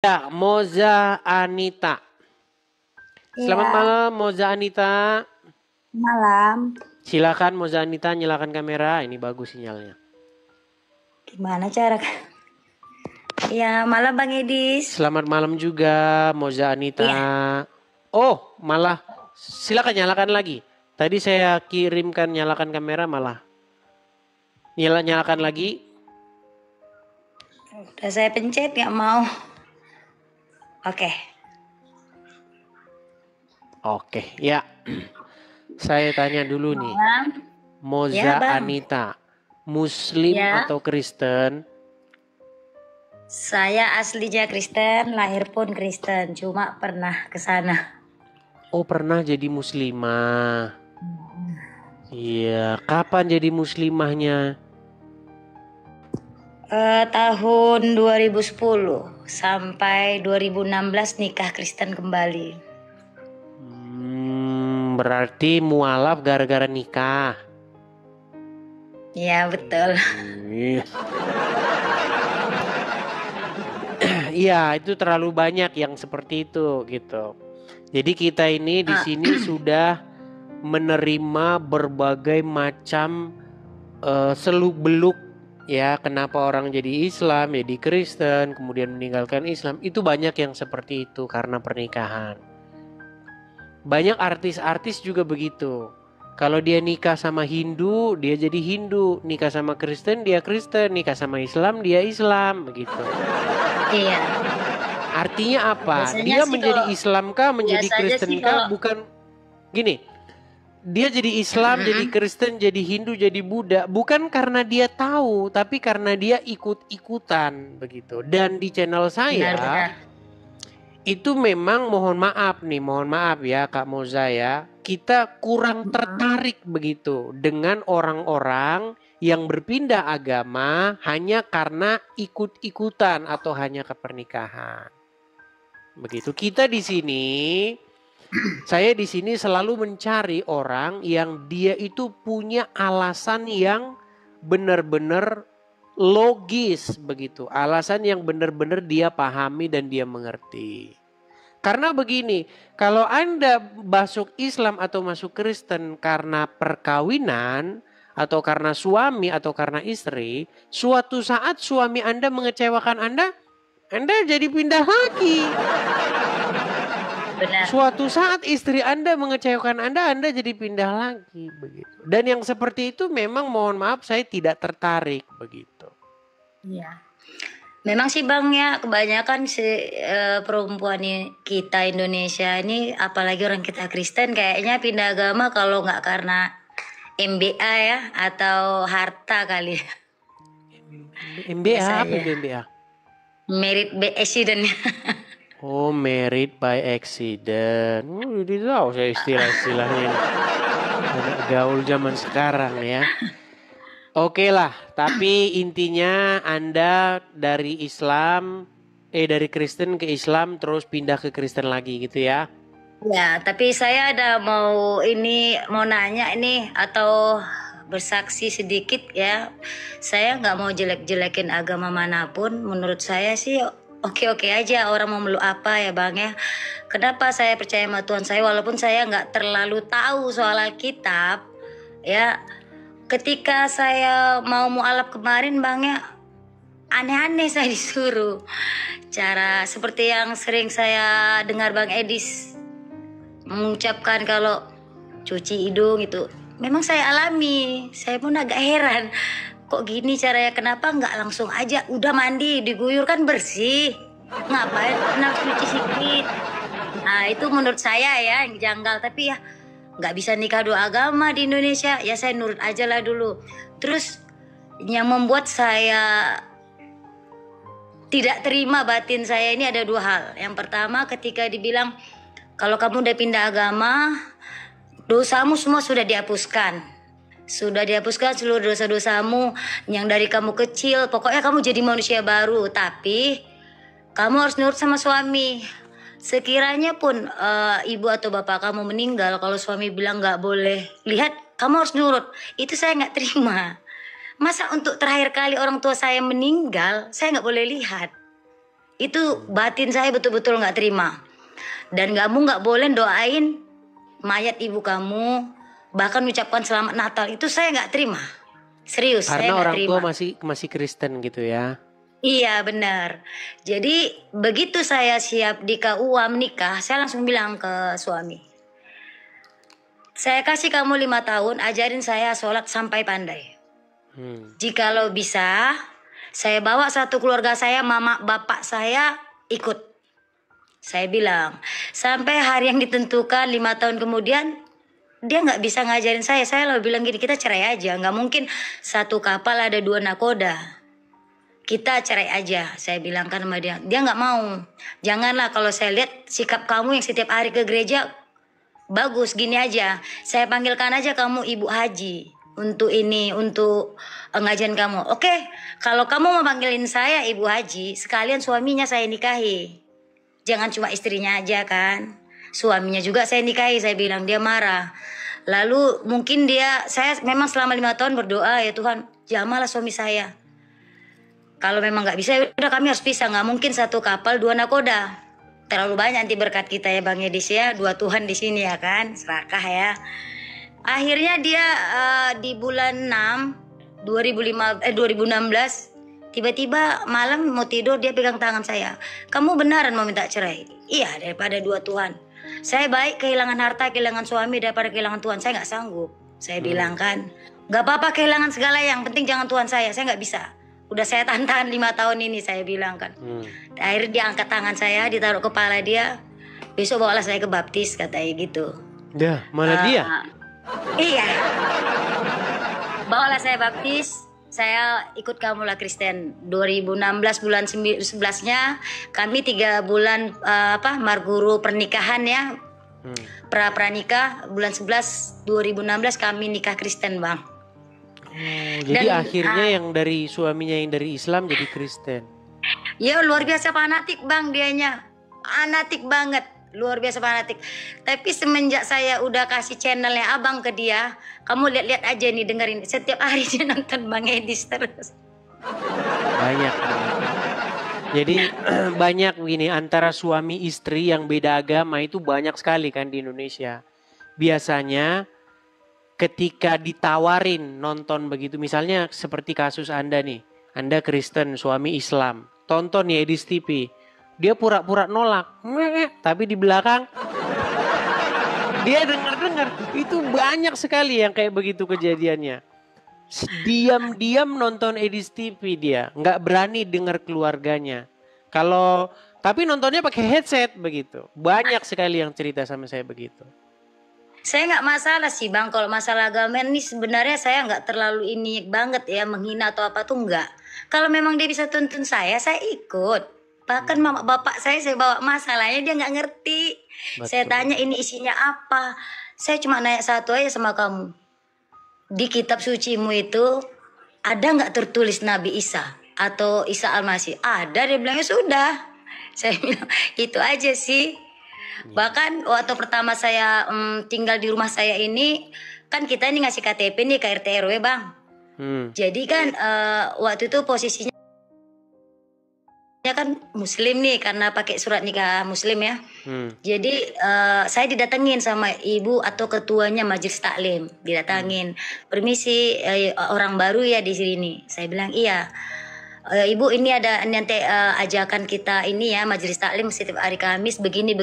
Ya, Moza Anita. Selamat Iya, malam, Moza Anita. malam. Silakan Moza Anita nyalakan kamera. Ini bagus sinyalnya. Gimana cara? Ya, malam Bang Edis. Selamat malam juga, Moza Anita. Iya, Oh, malah silakan nyalakan lagi. Tadi saya kirimkan nyalakan kamera malah nyalakan lagi. udah saya pencet nggak mau. Oke. Oke, ya. Saya tanya dulu nih, Malam. Ya, Moza Bang. Anita, Muslim Ya, atau Kristen? saya aslinya Kristen, lahir pun Kristen, cuma pernah ke sana. Oh, pernah jadi muslimah. Iya, kapan jadi muslimahnya? Tahun 2010 sampai 2016 nikah Kristen kembali. Berarti mualaf gara-gara nikah. Ya, betul. Iya. Iya, itu terlalu banyak yang seperti itu gitu. Jadi kita ini di sini sudah menerima berbagai macam seluk-beluk ya, kenapa orang jadi Islam, jadi Kristen, kemudian meninggalkan Islam. Itu banyak yang seperti itu karena pernikahan. Banyak artis-artis juga begitu. Kalau dia nikah sama Hindu, dia jadi Hindu. Nikah sama Kristen, dia Kristen. Nikah sama Islam, dia Islam. Begitu. Iya. Artinya apa? Biasanya Dia sih menjadi kalau Islam kah, menjadi biasanya Kristen sih kah? kalau Bukan gini. Dia jadi Islam, jadi Kristen, jadi Hindu, jadi Buddha. Bukan karena dia tahu, tapi karena dia ikut-ikutan. Begitu. Dan di channel saya, benar-benar. itu memang mohon maaf ya Kak Moza ya. Kita kurang tertarik begitu dengan orang-orang yang berpindah agama hanya karena ikut-ikutan atau hanya ke pernikahan. Begitu. Kita di sini, saya di sini selalu mencari orang yang dia itu punya alasan yang benar-benar logis begitu. Alasan yang benar-benar dia pahami dan dia mengerti. Karena begini, kalau Anda masuk Islam atau masuk Kristen karena perkawinan atau karena suami atau karena istri, suatu saat suami Anda mengecewakan Anda jadi pindah lagi. Benar. Suatu saat istri Anda mengecewakan Anda jadi pindah lagi begitu. Dan yang seperti itu memang mohon maaf saya tidak tertarik begitu. Iya. Memang sih Bang ya, kebanyakan perempuan kita Indonesia ini, apalagi orang kita Kristen, kayaknya pindah agama kalau nggak karena MBA ya, atau harta kali. MBA apa Biasanya. itu MBA? Merit by accident. Oh, married by accident. Jadi tahu saya istilah-istilahnya ini. Anak gaul zaman sekarang ya. Oke lah, tapi intinya Anda dari dari Kristen ke Islam terus pindah ke Kristen lagi gitu ya. Ya, tapi saya ada mau nanya ini atau bersaksi sedikit ya. Saya nggak mau jelek-jelekin agama manapun. Menurut saya sih oke-oke aja orang mau meluk apa ya Bang ya. Kenapa saya percaya sama Tuhan saya walaupun saya nggak terlalu tahu soal Alkitab ya. Ketika saya mau mualaf kemarin Bang ya, aneh-aneh saya disuruh. Cara seperti yang sering saya dengar Bang Edis mengucapkan kalau cuci hidung itu memang saya alami. Saya pun agak heran kok gini caranya, kenapa nggak langsung aja udah mandi diguyur kan bersih, ngapain pernah cuci sedikit. Nah itu menurut saya ya yang janggal, tapi ya nggak bisa nikah dua agama di Indonesia ya, saya nurut aja lah dulu. Terus yang membuat saya tidak terima batin saya ini ada dua hal. Yang pertama ketika dibilang kalau kamu udah pindah agama, dosamu semua sudah dihapuskan. Sudah dihapuskan seluruh dosa-dosamu yang dari kamu kecil. Pokoknya kamu jadi manusia baru. Tapi kamu harus nurut sama suami. Sekiranya pun ibu atau bapak kamu meninggal, kalau suami bilang nggak boleh lihat, kamu harus nurut. Itu saya nggak terima. Masa untuk terakhir kali orang tua saya meninggal, saya nggak boleh lihat. Itu batin saya betul-betul nggak terima. Dan kamu nggak boleh doain mayat ibu kamu, bahkan ucapkan selamat Natal, itu saya nggak terima. Serius, saya Karena nggak orang terima. tua masih Kristen gitu ya. Iya benar. Jadi begitu saya siap di KUA menikah, saya langsung bilang ke suami, saya kasih kamu 5 tahun, ajarin saya sholat sampai pandai. Jikalau bisa, saya bawa satu keluarga saya, mama bapak saya ikut. Saya bilang, sampai hari yang ditentukan 5 tahun kemudian, dia nggak bisa ngajarin saya. Saya lalu bilang gini, kita cerai aja. Nggak mungkin satu kapal ada 2 nakoda. Kita cerai aja, saya bilang kan sama dia. Dia nggak mau. Janganlah, kalau saya lihat sikap kamu yang setiap hari ke gereja, bagus, gini aja. Saya panggilkan aja kamu Ibu Haji. Untuk ini, untuk ngajian kamu. Oke, kalau kamu mau panggilin saya Ibu Haji, sekalian suaminya saya nikahi. Jangan cuma istrinya aja kan. Suaminya juga saya nikahi, saya bilang. Dia marah. Lalu mungkin saya memang selama 5 tahun berdoa, ya Tuhan, jamahlah suami saya. Kalau memang nggak bisa, udah kami harus pisah. Nggak mungkin satu kapal 2 nakoda. Terlalu banyak nanti berkat kita ya Bang Edis ya. 2 Tuhan di sini ya kan. Serakah ya. Akhirnya dia di bulan 6 2016 tiba-tiba malam mau tidur dia pegang tangan saya. Kamu beneran mau minta cerai? Iya, daripada 2 Tuhan. Saya baik kehilangan harta, kehilangan suami daripada kehilangan Tuhan. Saya nggak sanggup. Saya bilang kan, nggak apa-apa kehilangan segala, yang penting jangan Tuhan saya nggak bisa. Udah saya tahan 5 tahun ini, saya bilang kan. Akhirnya dia angkat tangan saya, ditaruh kepala dia. Besok bawalah saya ke baptis, katanya gitu. Dah, malah dia. Iya. Bawalah saya baptis. Saya ikut Kamulah Kristen 2016 bulan 11-nya kami 3 bulan marguru pernikahan ya. Pranikah bulan 11 2016 kami nikah Kristen, Bang. Jadi akhirnya yang dari suaminya yang dari Islam jadi Kristen. Ya luar biasa fanatik Bang dianya. Fanatik banget. Luar biasa fanatik. Tapi semenjak saya udah kasih channelnya Abang ke dia, kamu lihat-lihat aja nih, dengerin. Setiap hari dia nonton Bang Edis terus. Banyak. Jadi banyak begini, antara suami istri yang beda agama itu banyak sekali kan di Indonesia. Biasanya ketika ditawarin nonton begitu, misalnya seperti kasus Anda nih, Anda Kristen, suami Islam, tonton ya Edis TV, dia pura-pura nolak, tapi di belakang dia dengar-dengar. Itu banyak sekali yang kayak begitu kejadiannya. Diam-diam nonton Edis TV dia, nggak berani dengar keluarganya. Tapi nontonnya pakai headset begitu. Banyak sekali yang cerita sama saya begitu. Saya nggak masalah sih Bang, kalau masalah agama ini sebenarnya saya nggak terlalu ini banget ya, menghina atau apa tuh nggak. Kalau memang dia bisa tuntun saya ikut. Bahkan mama bapak saya bawa, masalahnya dia nggak ngerti. Betul. Saya tanya ini isinya apa. Saya cuma nanya satu aja sama kamu. Di kitab sucimu itu ada nggak tertulis Nabi Isa atau Isa Al-Masih? Ada, dia bilangnya sudah. Saya bilang itu aja sih. Bahkan waktu pertama saya tinggal di rumah saya ini, kan kita ini ngasih KTP nih ke RT RW Bang. Jadi kan waktu itu posisinya kan Muslim nih, karena pakai surat nikah Muslim ya. Jadi saya didatengin sama ibu atau ketuanya majelis taklim, didatengin. Permisi, orang baru ya di sini. Saya bilang iya. Ibu ini ada nanti ajakan kita ini ya, majelis taklim setiap hari Kamis begini.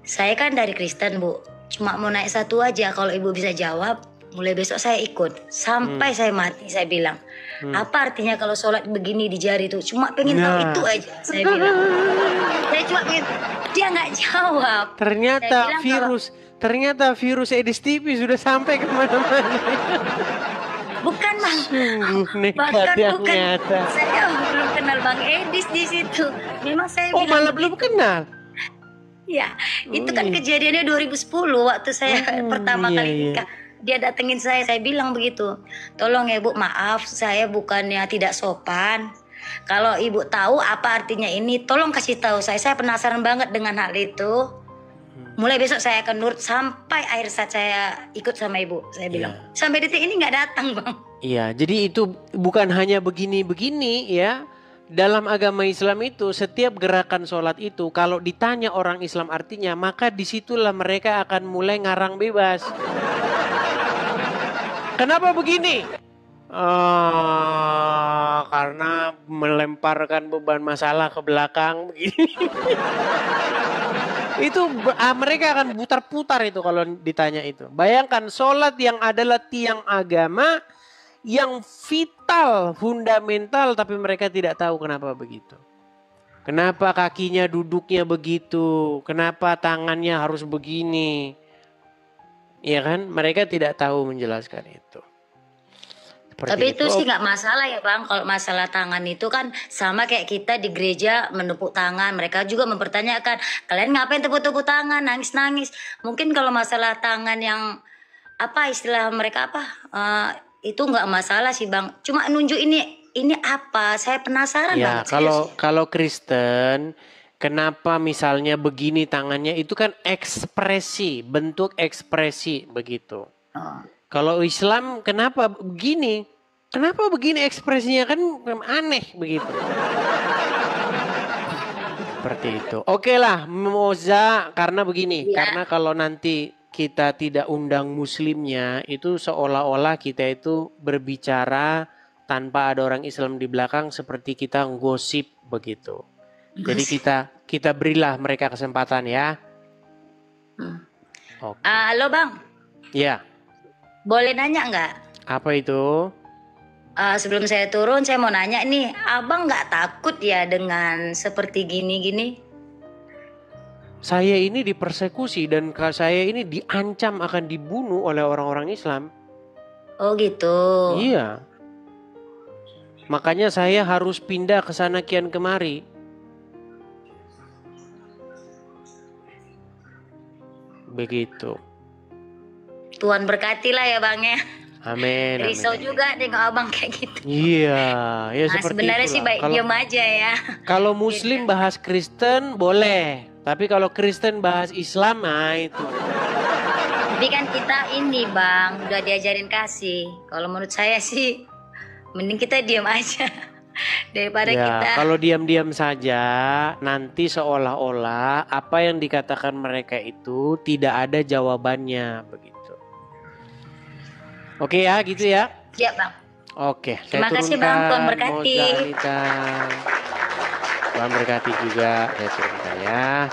Saya kan dari Kristen Bu, cuma mau naik satu aja, kalau ibu bisa jawab, mulai besok saya ikut sampai saya mati. Saya bilang, apa artinya kalau sholat begini di jari itu? Cuma pengen tahu itu aja. Saya bilang, saya cuma pengen, dia nggak jawab. Ternyata virus Edis TV sudah sampai kemana-mana. Bukan Bang, bahkan bukan. Nyata. Saya belum kenal Bang Edis di situ. Memang saya bilang malah belum kenal. Ya, itu kan kejadiannya 2010 waktu saya pertama kali nikah. Dia datengin saya bilang begitu. Tolong ya Bu, maaf saya bukannya tidak sopan. Kalau Ibu tahu apa artinya ini, tolong kasih tahu saya. Saya penasaran banget dengan hal itu. Mulai besok saya akan nurut sampai akhir saat saya ikut sama Ibu. Saya bilang, sampai detik ini nggak datang Bang. Iya, jadi itu bukan hanya begini-begini ya. dalam agama Islam itu setiap gerakan sholat itu kalau ditanya orang Islam artinya, maka disitulah mereka akan mulai ngarang bebas. Kenapa begini? Karena melemparkan beban masalah ke belakang begini. Itu mereka akan putar-putar itu kalau ditanya itu. Bayangkan sholat yang adalah tiang agama yang vital, fundamental, tapi mereka tidak tahu kenapa begitu. Kenapa kakinya duduknya begitu? Kenapa tangannya harus begini? Ya kan? Mereka tidak tahu menjelaskan itu. Seperti Tapi itu sih nggak masalah ya Bang. Kalau masalah tangan itu kan sama kayak kita di gereja menepuk tangan. Mereka juga mempertanyakan, kalian ngapain tepuk-tepuk tangan, nangis-nangis. Mungkin kalau masalah tangan yang apa istilah mereka apa, itu nggak masalah sih Bang. Cuma nunjuk ini apa? Saya penasaran ya, banget. kalau Kristen, kenapa misalnya begini tangannya itu kan ekspresi, bentuk ekspresi begitu. Kalau Islam kenapa begini? Kenapa begini ekspresinya kan aneh begitu. Seperti itu. Oke lah, Moza, karena begini, karena kalau nanti kita tidak undang muslimnya, itu seolah-olah kita itu berbicara tanpa ada orang Islam di belakang seperti kita gosip begitu. Jadi kita berilah mereka kesempatan ya. Oke. Halo Bang. Ya. Boleh nanya nggak? Apa itu? Sebelum saya turun, saya mau nanya nih, Abang nggak takut ya dengan seperti gini-gini? Saya ini dipersekusi dan saya ini diancam akan dibunuh oleh orang-orang Islam. Oh gitu. Iya. Makanya saya harus pindah ke sana kian kemari. Begitu. Tuhan berkatilah ya Bang ya. Amin. Risau juga nengok Abang kayak gitu. Iya, ya seperti sebenarnya itulah. Sih baik diam aja ya. Kalau Muslim bahas Kristen boleh, tapi kalau Kristen bahas Islam, nah itu. Tapi kan kita ini Bang udah diajarin kasih. Kalau menurut saya sih, mending kita diam aja daripada kita. Kalau diam-diam saja, nanti seolah-olah apa yang dikatakan mereka itu tidak ada jawabannya begitu. Oke ya, gitu ya. Siap Bang. Oke, terima kasih Bang, Tuhan berkati. Tuhan berkati juga, saya turunkan ya.